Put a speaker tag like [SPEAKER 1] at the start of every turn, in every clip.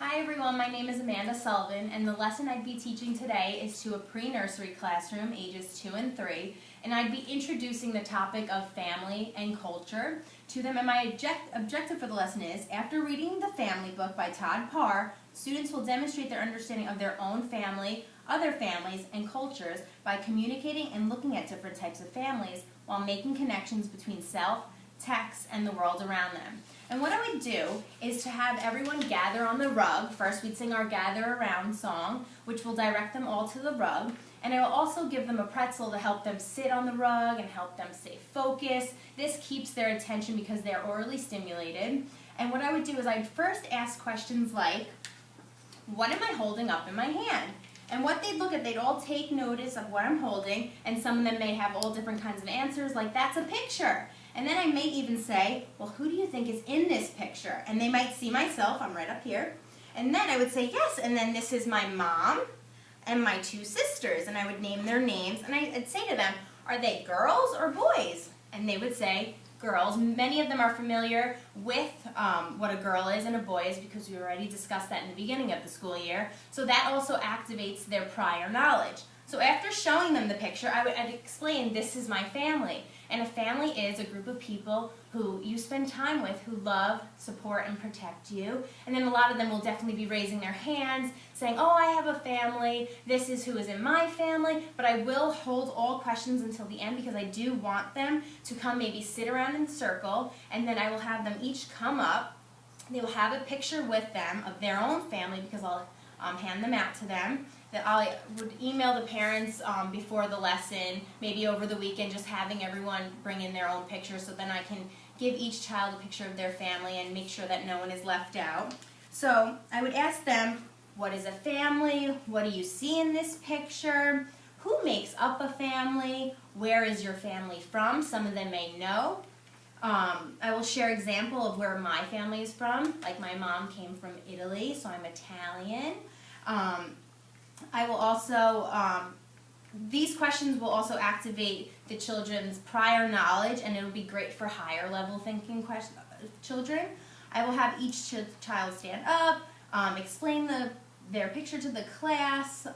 [SPEAKER 1] Hi everyone, my name is Amanda Sullivan, and the lesson I'd be teaching today is to a pre-nursery classroom, ages 2 and 3, and I'd be introducing the topic of family and culture to them. And my objective for the lesson is, after reading the family book by Todd Parr, students will demonstrate their understanding of their own family, other families, and cultures by communicating and looking at different types of families while making connections between self, text, and the world around them. And what I would do is to have everyone gather on the rug. First, we'd sing our Gather Around song, which will direct them all to the rug. And I will also give them a pretzel to help them sit on the rug and help them stay focused. This keeps their attention because they're orally stimulated. And what I would do is I'd first ask questions like, what am I holding up in my hand? And what they'd look at, they'd all take notice of what I'm holding, and some of them may have all different kinds of answers, like, that's a picture. And then I may even say, well, who do you think is in this picture? And they might see myself, I'm right up here. And then I would say, yes, and then this is my mom and my 2 sisters. And I would name their names, and I'd say to them, are they girls or boys? And they would say, girls. Many of them are familiar with what a girl is and a boy is because we already discussed that in the beginning of the school year. So that also activates their prior knowledge. So after showing them the picture, I'd explain, this is my family. And a family is a group of people who you spend time with, who love, support, and protect you. And then a lot of them will definitely be raising their hands, saying, oh, I have a family, this is who is in my family. But I will hold all questions until the end because I do want them to come maybe sit around in a circle, and then I will have them each come up. They will have a picture with them of their own family because I'll hand them out to them. That I would email the parents before the lesson, maybe over the weekend, just having everyone bring in their own picture so then I can give each child a picture of their family and make sure that no one is left out. So I would ask them, what is a family? What do you see in this picture? Who makes up a family? Where is your family from? Some of them may know. I will share an example of where my family is from. Like, my mom came from Italy, so I'm Italian. I will also, these questions will also activate the children's prior knowledge, and it will be great for higher level thinking children. I will have each child stand up, explain their picture to the class.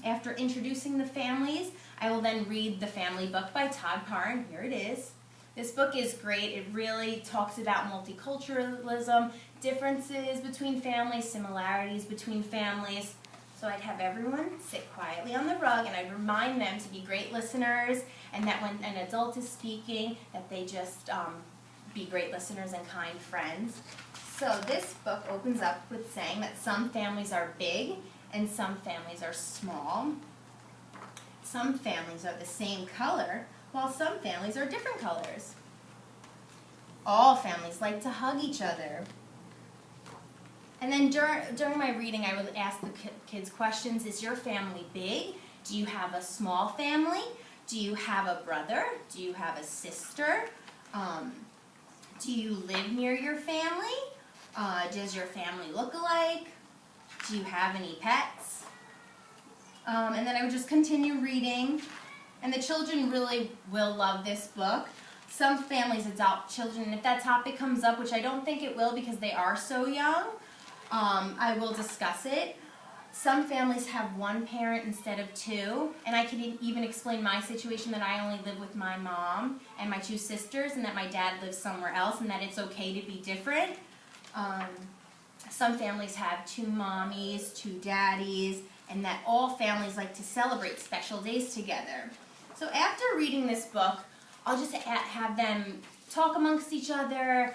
[SPEAKER 1] After introducing the families, I will then read the family book by Todd Parr, and here it is. This book is great. It really talks about multiculturalism, differences between families, similarities between families. So I'd have everyone sit quietly on the rug, and I'd remind them to be great listeners, and that when an adult is speaking, that they just be great listeners and kind friends. So this book opens up with saying that some families are big and some families are small. Some families are the same color, while some families are different colors. All families like to hug each other. And then during my reading, I would ask the kids questions. Is your family big? Do you have a small family? Do you have a brother? Do you have a sister? Do you live near your family? Does your family look alike? Do you have any pets? And then I would just continue reading. And the children really will love this book. Some families adopt children, and if that topic comes up, which I don't think it will because they are so young, I will discuss it. Some families have 1 parent instead of 2, and I can even explain my situation, that I only live with my mom and my 2 sisters, and that my dad lives somewhere else, and that it's okay to be different. Some families have 2 mommies, 2 daddies, and that all families like to celebrate special days together. So after reading this book, I'll just have them talk amongst each other,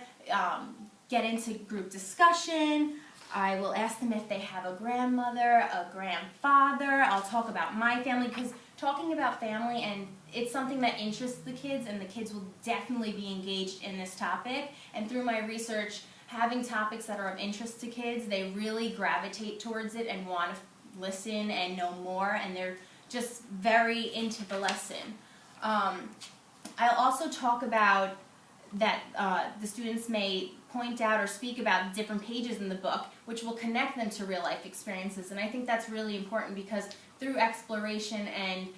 [SPEAKER 1] get into group discussion. I will ask them if they have a grandmother, a grandfather. I'll talk about my family, because talking about family, and it's something that interests the kids, and the kids will definitely be engaged in this topic. And through my research, having topics that are of interest to kids, they really gravitate towards it and want to listen and know more, and they're just very into the lesson. I'll also talk about that the students may point out or speak about different pages in the book, which will connect them to real life experiences. And I think that's really important because through exploration and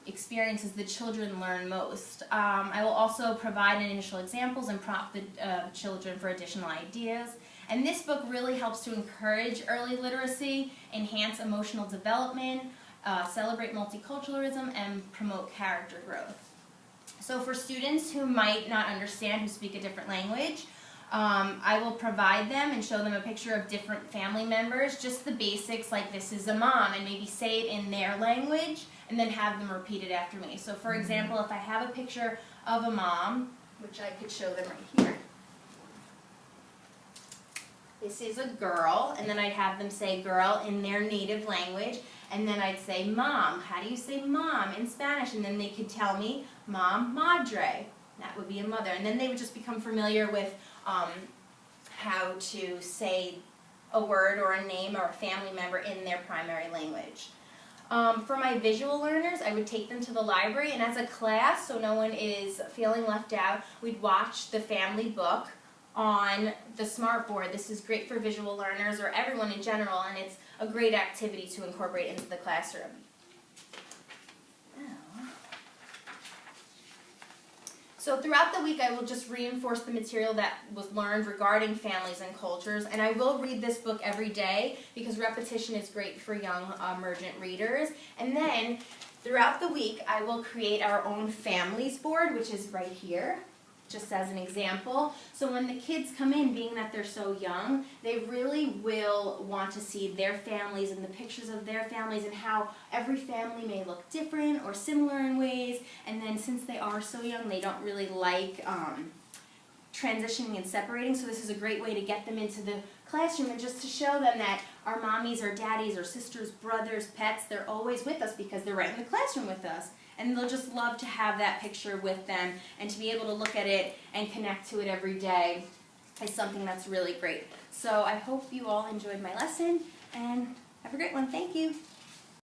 [SPEAKER 1] experiences, the children learn most. I will also provide initial examples and prompt the children for additional ideas. And this book really helps to encourage early literacy, enhance emotional development, celebrate multiculturalism, and promote character growth. So for students who might not understand, who speak a different language, I will provide them and show them a picture of different family members, just the basics like this is a mom, and maybe say it in their language and then have them repeat it after me. So for example, if I have a picture of a mom, which I could show them right here. This is a girl, and then I'd have them say girl in their native language, and then I'd say mom. How do you say mom in Spanish? And then they could tell me mom, madre. That would be a mother. And then they would just become familiar with how to say a word or a name or a family member in their primary language. For my visual learners, I would take them to the library, and as a class, so no one is feeling left out, we'd watch the family book on the smartboard. This is great for visual learners or everyone in general, and it's a great activity to incorporate into the classroom. So throughout the week, I will just reinforce the material that was learned regarding families and cultures, and I will read this book every day because repetition is great for young emergent readers. And then throughout the week, I will create our own families board, which is right here, just as an example. So when the kids come in, being that they're so young, they really will want to see their families and the pictures of their families and how every family may look different or similar in ways. And then since they are so young, they don't really like transitioning and separating. So this is a great way to get them into the classroom and just to show them that our mommies or daddies or sisters, brothers, pets, they're always with us because they're right in the classroom with us. And they'll just love to have that picture with them, and to be able to look at it and connect to it every day is something that's really great. So I hope you all enjoyed my lesson, and have a great one. Thank you.